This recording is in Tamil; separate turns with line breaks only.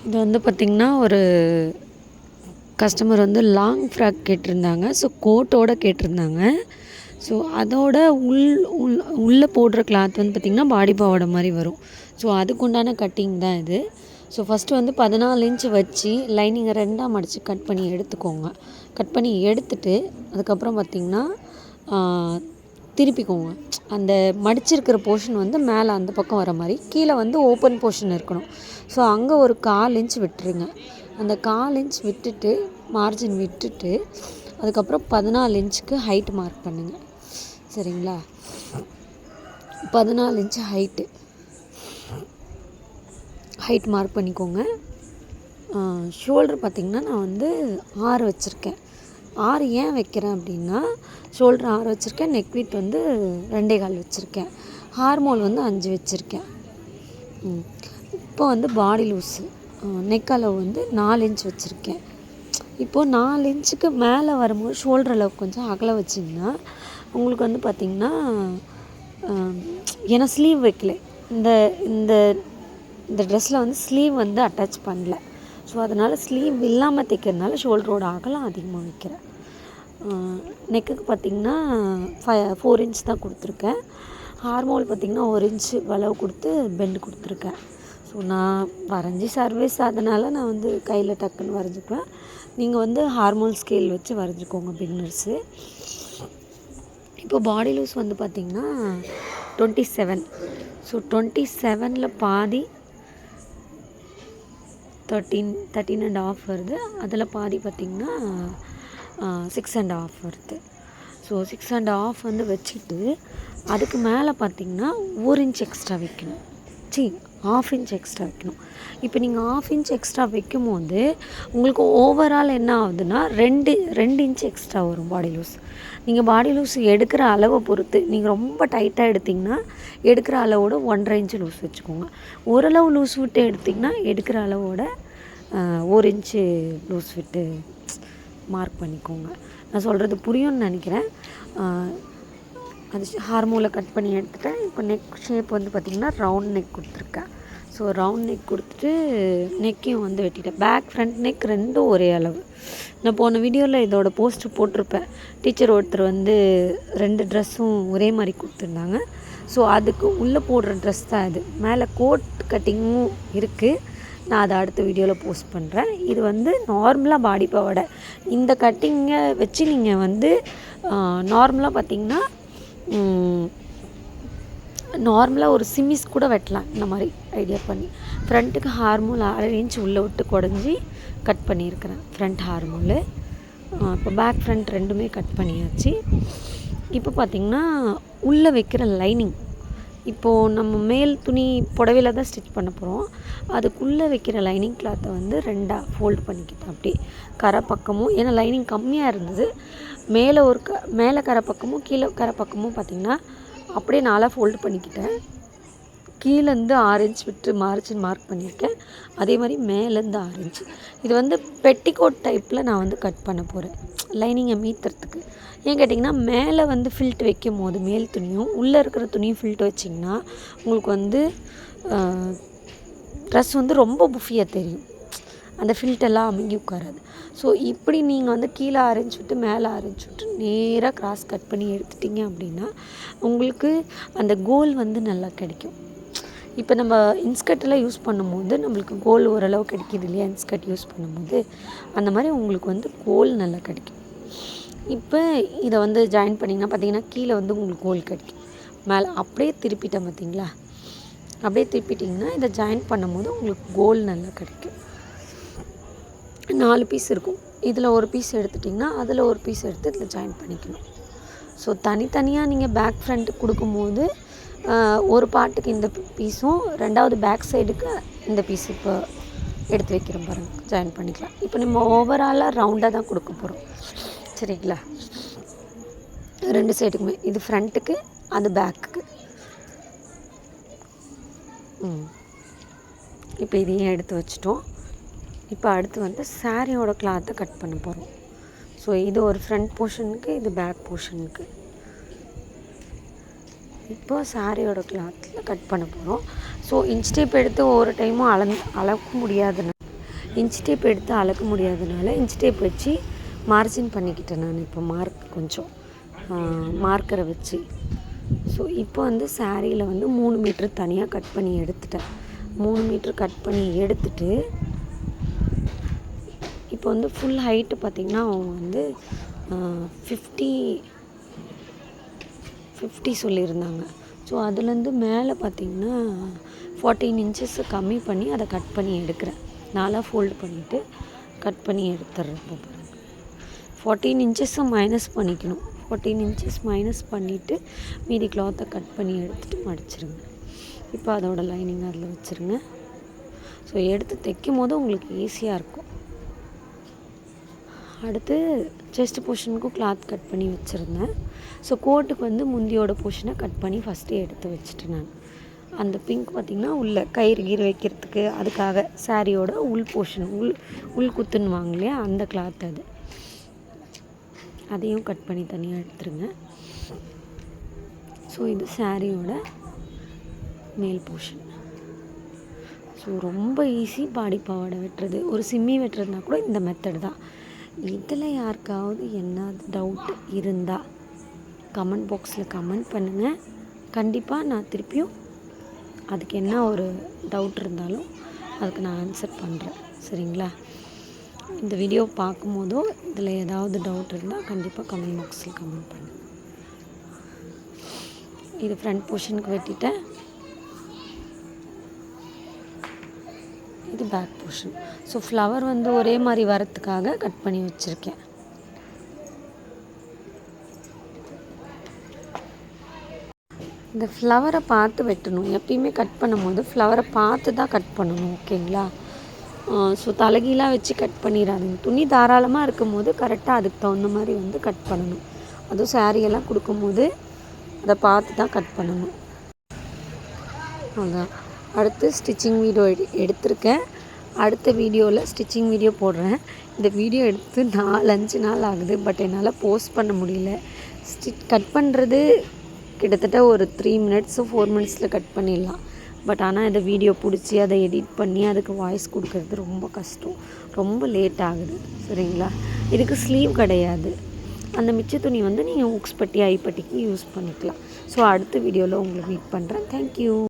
இது வந்து பார்த்திங்கன்னா ஒரு கஸ்டமர் வந்து லாங் ஃப்ராக் கேட்டிருந்தாங்க. ஸோ கோட்டோடு கேட்டிருந்தாங்க. ஸோ அதோட உள்ளே போடுற கிளாத் வந்து பார்த்திங்கன்னா பாடி பாவாடை மாதிரி வரும். ஸோ அதுக்குண்டான கட்டிங் தான் இது. ஸோ ஃபஸ்ட்டு வந்து 14 இன்ச்சு வச்சு லைனிங்கை 2ஆக மடித்து கட் பண்ணி எடுத்துக்கோங்க. கட் பண்ணி எடுத்துட்டு அதுக்கப்புறம் பார்த்திங்கன்னா திருப்பிக்கோங்க. அந்த மடிச்சிருக்கிற போர்ஷன் வந்து மேலே அந்த பக்கம் வர மாதிரி, கீழே வந்து ஓப்பன் போர்ஷன் இருக்கணும். ஸோ அங்கே ஒரு 1/4 இன்ச் விட்டுருங்க. அந்த 1/4 இன்ச் விட்டுட்டு மார்ஜின் விட்டுட்டு அதுக்கப்புறம் 14 இன்ச்சுக்கு ஹைட் மார்க் பண்ணுங்கள். சரிங்களா? 14 இன்ச்சு ஹைட் மார்க் பண்ணிக்கோங்க. ஷோல்டர் பார்த்திங்கன்னா நான் வந்து 6 வச்சுருக்கேன். 6 ஏன் வைக்கிறேன் அப்படின்னா, ஷோல்டர் 6 வச்சுருக்கேன், நெக் விட் வந்து 2.25 வச்சுருக்கேன், ஹார்மோல் வந்து 5 வச்சுருக்கேன். இப்போ வந்து பாடி லூஸு நெக் அளவு வந்து 4 இன்ச் வச்சுருக்கேன். இப்போது 4 இன்ச்சுக்கு மேலே வரும்போது ஷோல்டர் அளவு கொஞ்சம் அகல வச்சிங்கன்னா உங்களுக்கு வந்து பார்த்திங்கன்னா, ஏன்னா ஸ்லீவ் வைக்கல, இந்த இந்த இந்த ட்ரெஸ்ஸில் வந்து ஸ்லீவ் வந்து அட்டாச் பண்ணல. ஸோ அதனால் ஸ்லீவ் இல்லாமல் தைக்கிறதுனால ஷோல்டரோட அகலம் அதிகமாக வைக்கிறேன். நெக்குக்கு பார்த்திங்கன்னா 4 இன்ச் தான் கொடுத்துருக்கேன். ஹார்மோல் பார்த்திங்கன்னா 1 இன்ச்சு வளவு கொடுத்து பெண்டு கொடுத்துருக்கேன். ஸோ நான் வரைஞ்சி சர்வீஸ், அதனால் நான் வந்து கையில் டக்குன்னு வரைஞ்சிக்குவேன். நீங்கள் வந்து ஹார்மோல் ஸ்கேல் வச்சு வரைஞ்சிக்கோங்க பிகினர்ஸு. இப்போ பாடி லூஸ் வந்து பார்த்திங்கன்னா 27. ஸோ 27ல் பாதி 13.5 வருது. அதில் பாதி பார்த்திங்கன்னா 6.5 வருது. ஸோ 6.5 வந்து வச்சுட்டு அதுக்கு மேலே பார்த்திங்கன்னா 1 இன்ச் எக்ஸ்ட்ரா வைக்கணும். 1/2 இன்ச் எக்ஸ்ட்ரா வைக்கணும். இப்போ நீங்கள் 1/2 இன்ச் எக்ஸ்ட்ரா வைக்கும் போது உங்களுக்கு ஓவரால் என்ன ஆகுதுன்னா 2 இன்ச் எக்ஸ்ட்ரா வரும் பாடி லூஸ். நீங்கள் பாடி லூஸ் எடுக்கிற அளவை பொறுத்து, நீங்கள் ரொம்ப டைட்டாக எடுத்திங்கன்னா எடுக்கிற அளவோட 1.5 இன்ச்சு லூஸ் வச்சுக்கோங்க. ஓரளவு லூஸ் விட்டு எடுத்திங்கன்னா எடுக்கிற அளவோட 1 இன்ச்சு லூஸ் விட்டு மார்க் பண்ணிக்கோங்க. நான் சொல்கிறது புரியும்னு நினைக்கிறேன். அது ஹார்மோலை கட் பண்ணி எடுத்துட்டேன். இப்போ நெக் ஷேப் வந்து பார்த்திங்கன்னா ரவுண்ட் நெக் கொடுத்துருக்கேன். ஸோ ரவுண்ட் நெக் கொடுத்துட்டு நெக்கையும் வந்து வெட்டிட்டேன். பேக் ஃப்ரண்ட் நெக் ரெண்டும் ஒரே அளவு. நான் போன வீடியோவில் இதோட போஸ்டர் போட்டிருப்பேன். டீச்சர் ஒருத்தர் வந்து 2 ட்ரெஸ்ஸும் ஒரே மாதிரி கொடுத்துருந்தாங்க. ஸோ அதுக்கு உள்ளே போடுற ட்ரெஸ் தான் இது. மேலே கோட் கட்டிங்கும் இருக்குது. நான் அதை அடுத்த வீடியோவில் போஸ்ட் பண்ணுறேன். இது வந்து நார்மலாக பாடி பாவாடை. இந்த கட்டிங்கை வச்சு நீங்கள் வந்து நார்மலாக பார்த்திங்கன்னா நார்மலாக ஒரு சிமிஸ் கூட வெட்டலாம். இந்த மாதிரி ஐடியா பண்ணி ஃப்ரண்ட்டுக்கு ஹார்மோல் 1/2 இன்ச் உள்ளே விட்டு குடஞ்சி கட் பண்ணியிருக்கிறேன் ஃப்ரண்ட் ஹார்மோலு. இப்போ பேக் ஃப்ரண்ட் ரெண்டுமே கட் பண்ணியாச்சு. இப்போ பார்த்திங்கன்னா உள்ளே வைக்கிற லைனிங், இப்போது நம்ம மேல் துணி புடவையில் தான் ஸ்டிச் பண்ண போகிறோம். அதுக்குள்ளே வைக்கிற லைனிங் கிளாத்தை வந்து 2ஆக ஃபோல்டு பண்ணிக்கிட்டேன். அப்படியே கரை பக்கமும், ஏன்னா லைனிங் கம்மியாக இருந்தது, மேலே கரை பக்கமும் கீழே கரை பக்கமும் பார்த்திங்கன்னா அப்படியே 4ஆக ஃபோல்டு பண்ணிக்கிட்டேன். கீழேருந்து 6 இன்ச் விட்டு மார்ஜின் மார்க் பண்ணியிருக்கேன். அதே மாதிரி மேலேருந்து 6 இன்ச். இது வந்து பெட்டிகோட் டைப்பில் நான் வந்து கட் பண்ண போகிறேன், லைனிங்கை மீத்துறதுக்கு. ஏன் கேட்டிங்கன்னா, மேலே வந்து ஃபில்ட் வைக்கும் போது மேல் துணியும் உள்ளே இருக்கிற துணியும் ஃபில்ட் வச்சிங்கன்னா உங்களுக்கு வந்து ட்ரெஸ் வந்து ரொம்ப புஃபியாக தெரியும். அந்த ஃபில்ட்டெல்லாம் அமுங்கி உட்காராது. ஸோ இப்படி நீங்கள் வந்து கீழே 6 இன்ச் விட்டு மேலே 6 இன்ச் விட்டு நேராக கிராஸ் கட் பண்ணி எடுத்துட்டிங்க அப்படின்னா உங்களுக்கு அந்த கோல் வந்து நல்லா கிடைக்கும். இப்போ நம்ம இன்ஸ்கர்ட்டெல்லாம் யூஸ் பண்ணும்போது நம்மளுக்கு கோல் ஓரளவு கிடைக்கிது இல்லையா, இன்ஸ்கர்ட் யூஸ் பண்ணும்போது அந்த மாதிரி உங்களுக்கு வந்து கோல் நல்லா கிடைக்கும். இப்போ இதை வந்து ஜாயின் பண்ணிங்கன்னா பார்த்திங்கன்னா கீழே வந்து உங்களுக்கு கோல் கிடைக்கும். மேலே அப்படியே திருப்பிட்டேன் பார்த்திங்களா, அப்படியே திருப்பிட்டிங்கன்னா இதை ஜாயின் பண்ணும்போது உங்களுக்கு கோல் நல்லா கிடைக்கும். 4 பீஸ் இருக்கும். இதில் ஒரு பீஸ் எடுத்துட்டிங்கன்னா அதில் ஒரு பீஸ் எடுத்து இதில் ஜாயின் பண்ணிக்கணும். ஸோ தனித்தனியாக நீங்கள் பேக் ஃப்ரண்ட்டுக்கு கொடுக்கும்போது ஒரு பார்ட்டுக்கு இந்த பீஸும், 2வது பேக் சைடுக்கு இந்த பீஸ் இப்போ எடுத்து வைக்கிறோம் பாருங்கள், ஜாயின் பண்ணிக்கலாம். இப்போ நம்ம ஓவராலாக ரவுண்டாக தான் கொடுக்க போகிறோம். சரிங்களா? 2 சைடுக்குமே, இது ஃப்ரண்ட்டுக்கு அது பேக்குக்கு. இப்போ இதையும் எடுத்து வச்சிட்டோம். இப்போ அடுத்து வந்து சாரியோட கிளாத்தை கட் பண்ண போகிறோம். ஸோ இது ஒரு ஃப்ரண்ட் போர்ஷனுக்கு, இது பேக் போர்ஷனுக்கு. இப்போ சாரியோட கிளாத்தில் கட் பண்ண போகிறோம். ஸோ இன்ச் டேப் எடுத்து ஒவ்வொரு டைமும் அளக்க முடியாதுன்னு இன்ச் டேப் எடுத்து அளக்க முடியாதனால இன்ச் டேப் வச்சு மார்ஜின் பண்ணிக்கிட்டேன் நான். இப்போ மார்க் கொஞ்சம் மார்க்கரை வச்சு. ஸோ இப்போ வந்து சாரியில் வந்து 3 மீட்ரு தனியாக கட் பண்ணி எடுத்துட்டேன். 3 மீட்ரு கட் பண்ணி எடுத்துட்டு இப்போ வந்து ஃபுல் ஹைட்டு பார்த்திங்கன்னா அவங்க வந்து 50 சொல்லியிருந்தாங்க. ஸோ அதுலேருந்து மேலே பார்த்திங்கன்னா 14 இன்ச்சஸ் கம்மி பண்ணி அதை கட் பண்ணி எடுக்கிறேன். 4 ஃபோல்டு பண்ணிவிட்டு கட் பண்ணி எடுத்துடுறேன். இப்போ பாருங்கள் 14 இன்ச்சஸை மைனஸ் பண்ணிக்கணும். 14 இன்ச்சஸ் மைனஸ் பண்ணிவிட்டு மீதி கிளாத்தை கட் பண்ணி எடுத்துகிட்டு மடிச்சிருங்க. இப்போ அதோட லைனிங் அதில் வச்சுருங்க. ஸோ எடுத்து தைக்கும் போது உங்களுக்கு ஈஸியாக இருக்கும். அடுத்து செஸ்ட் போர்ஷனுக்கும் கிளாத் கட் பண்ணி வச்சுருந்தேன். ஸோ கோட்டுக்கு வந்து முந்தியோட போர்ஷனை கட் பண்ணி ஃபஸ்ட்டே எடுத்து வச்சுட்டேன் நான். அந்த பிங்க் பார்த்திங்கன்னா உள்ள கயிறு கீறு வைக்கிறதுக்கு அதுக்காக சாரியோட உள் போர்ஷன் உள் குத்துன்னுவாங்க இல்லையா, அந்த கிளாத் அது. அதையும் கட் பண்ணி தனியாக எடுத்துருங்க. ஸோ இது சாரியோட மேல் போர்ஷன். ஸோ ரொம்ப ஈஸி பாடி பாவாடை வெட்டுறது. ஒரு சிம்மி வெட்டுறதுனா கூட இந்த மெத்தட் தான். இதில் யாருக்காவது என்ன டவுட் இருந்தால் கமெண்ட் பாக்ஸில் கமெண்ட் பண்ணுங்கள். கண்டிப்பாக நான் திருப்பியும் அதுக்கு என்ன ஒரு டவுட் இருந்தாலும் அதுக்கு நான் ஆன்சர் பண்ணுறேன். சரிங்களா? இந்த வீடியோ பார்க்கும்போதோ இதில் ஏதாவது டவுட் இருந்தால் கண்டிப்பாக கமெண்ட் பாக்ஸில் கமெண்ட் பண்ணுங்கள். இது ஃப்ரண்ட் போர்ஷனுக்கு வெட்டிட்டேன். இது பேக் போர்ஷன். ஸோ ஃப்ளவர் வந்து ஒரே மாதிரி வரத்துக்காக கட் பண்ணி வச்சுருக்கேன். இந்த ஃப்ளவரை பார்த்து வெட்டணும். எப்பயுமே கட் பண்ணும்போது ஃப்ளவரை பார்த்து தான் கட் பண்ணணும். ஓகேங்களா? ஸோ தலைகீழாக வச்சு கட் பண்ணிடாதீங்க. துணி தாராளமாக இருக்கும் போது கரெக்டாக அதுக்கு தகுந்த மாதிரி வந்து கட் பண்ணணும். அதுவும் சாரியெல்லாம் கொடுக்கும்போது அதை பார்த்து தான் கட் பண்ணணும். அதான் அடுத்து ஸ்டிச்சிங் வீடியோ எடுத்திருக்கேன். அடுத்த வீடியோவில் ஸ்டிச்சிங் வீடியோ போடுறேன். இந்த வீடியோ எடுத்து 4-5 நாள் ஆகுது. பட் என்னால் போஸ்ட் பண்ண முடியல. கட் பண்ணுறது கிட்டத்தட்ட ஒரு 3 மினிட்ஸு 4 மினிட்ஸில் கட் பண்ணிடலாம். பட் ஆனால் இதை வீடியோ பிடிச்சி அதை எடிட் பண்ணி அதுக்கு வாய்ஸ் கொடுக்கறது ரொம்ப கஷ்டம். ரொம்ப லேட் ஆகுது. சரிங்களா? இதுக்கு ஸ்லீவ் கிடையாது. அந்த மிச்ச துணி வந்து நீங்கள் ஊக்ஸ் பட்டி ஐப்பட்டிக்கு யூஸ் பண்ணிக்கலாம். ஸோ அடுத்த வீடியோவில் உங்களை மீட் பண்ணுறேன். தேங்க்யூ.